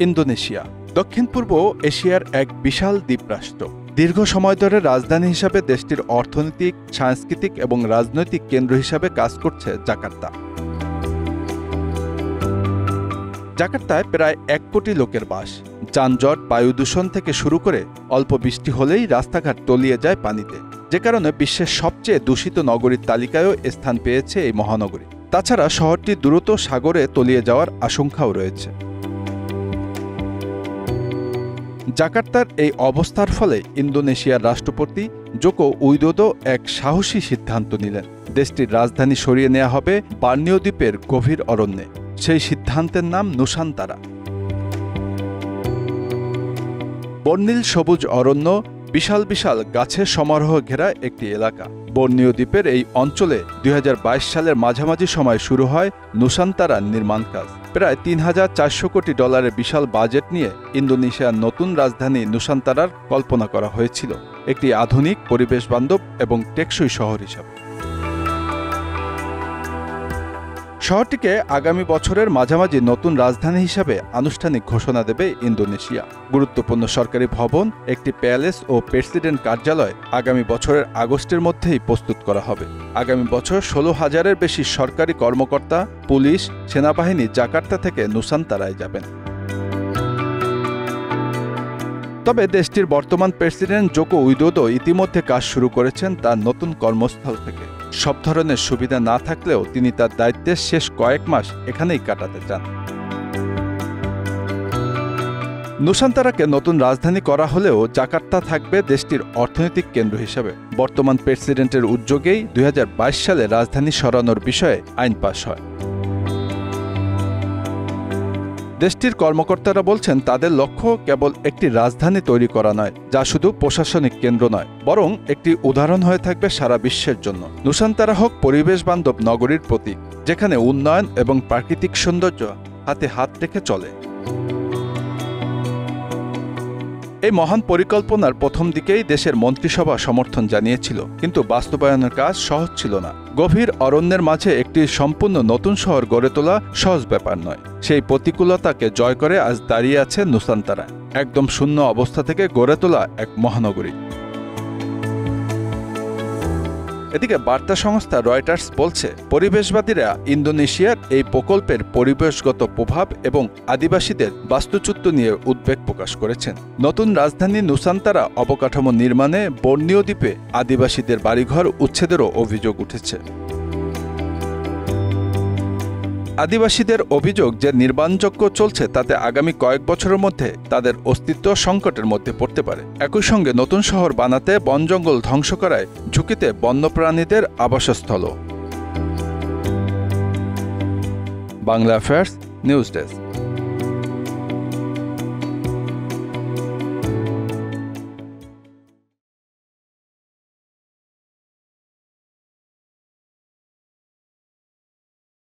Indonesia দক্ষিণ পূর্ব এশিয়ার এক বিশাল দ্বীপরাষ্ট্র। দীর্ঘ সময় ধরে রাজধানী হিসাবে দেশটির অর্থনৈতিক, সাংস্কৃতিক এবং রাজনৈতিক কেন্দ্র হিসাবে কাজ করছে জাকার্তা। জাকার্তায় প্রায় 1 কোটি লোকের বাস। যানজট, বায়ু দূষণ থেকে শুরু করে অল্প বৃষ্টি হলেই রাস্তাঘাট তলিয়ে যায় পানিতে, যে কারণে বিশ্বের সবচেয়ে দূষিত নগরীর তালিকায়ও স্থান পেয়েছে এই মহানগরী। তাছাড়া শহরটি দ্রুত সাগরে তলিয়ে যাওয়ার আশঙ্কাও রয়েছে। জাকার্তার এই অবস্থার ফলে ইন্দোনেশিয়ার রাষ্ট্রপতি জোকো উইদোদো এক সাহসী সিদ্ধান্ত নিলেন। দেশটির রাজধানী সরিয়ে নেওয়া হবে বর্নিও দ্বীপের গভীর অরণ্যে। সেই সিদ্ধান্তের নাম নুসান্তারা। বর্ণিল সবুজ অরণ্য, বিশাল বিশাল গাছের সমারোহ ঘেরা একটি এলাকা। বর্নিও দ্বীপের এই অঞ্চলে 2022 সালের মাঝামাঝি সময় শুরু হয় নুসান্তারার নির্মাণ কাজ। প্রায় $3,400 কোটি বিশাল বাজেট নিয়ে ইন্দোনেশিয়ার নতুন রাজধানী নুসান্তারার কল্পনা করা হয়েছিল একটি আধুনিক, পরিবেশবান্ধব এবং টেকসই শহর হিসাবে। শহরটিকে আগামী বছরের মাঝামাঝি নতুন রাজধানী হিসাবে আনুষ্ঠানিক ঘোষণা দেবে ইন্দোনেশিয়া। গুরুত্বপূর্ণ সরকারি ভবন, একটি প্যালেস ও প্রেসিডেন্ট কার্যালয় আগামী বছরের আগস্টের মধ্যেই প্রস্তুত করা হবে। আগামী বছর 16,000-এর বেশি সরকারি কর্মকর্তা, পুলিশ, সেনাবাহিনী জাকার্তা থেকে নুসান্তারায় যাবেন। তবে দেশটির বর্তমান প্রেসিডেন্ট জোকো উইদোদো ইতিমধ্যে কাজ শুরু করেছেন তার নতুন কর্মস্থল থেকে। সব ধরনের সুবিধা না থাকলেও তিনি তার দায়িত্বের শেষ কয়েক মাস এখানেই কাটাতে চান। নুসান্তারাকে নতুন রাজধানী করা হলেও জাকার্তা থাকবে দেশটির অর্থনৈতিক কেন্দ্র হিসেবে। বর্তমান প্রেসিডেন্টের উদ্যোগেই 2022 সালে রাজধানী সরানোর বিষয়ে আইন পাস হয়। দেশটির কর্মকর্তারা বলছেন তাদের লক্ষ্য কেবল একটি রাজধানী তৈরি করা নয়, যা শুধু প্রশাসনিক কেন্দ্র নয়, বরং একটি উদাহরণ হয়ে থাকবে সারা বিশ্বের জন্য। নুসান্তারা হোক পরিবেশ বান্ধব নগরীর প্রতীক, যেখানে উন্নয়ন এবং প্রাকৃতিক সৌন্দর্য হাতে হাত রেখে চলে। এই মহান পরিকল্পনার প্রথম দিকেই দেশের মন্ত্রিসভা সমর্থন জানিয়েছিল, কিন্তু বাস্তবায়নের কাজ সহজ ছিল না। গভীর অরণ্যের মাঝে একটি সম্পূর্ণ নতুন শহর গড়ে তোলা সহজ ব্যাপার নয়। সেই প্রতিকূলতাকে জয় করে আজ দাঁড়িয়ে আছে নুসান্তারা, একদম শূন্য অবস্থা থেকে গড়ে তোলা এক মহানগরী। এদিকে বার্তা সংস্থা রয়টার্স বলছে, পরিবেশবাদীরা ইন্দোনেশিয়ার এই প্রকল্পের পরিবেশগত প্রভাব এবং আদিবাসীদের বাস্তুচ্যুত নিয়ে উদ্বেগ প্রকাশ করেছেন। নতুন রাজধানী নুসান্তারা অবকাঠামো নির্মাণে বর্নিও দ্বীপে আদিবাসীদের বাড়িঘর উচ্ছেদেরও অভিযোগ উঠেছে। আদিবাসীদের অভিযোগ যে নির্মাণযজ্ঞ চলছে তাতে আগামী কয়েক বছরের মধ্যে তাদের অস্তিত্ব সংকটের মধ্যে পড়তে পারে। একই সঙ্গে নতুন শহর বানাতে বন জঙ্গল ধ্বংস করায় ঝুঁকিতে বন্যপ্রাণীদের আবাসস্থল। Bangla affairs news desk.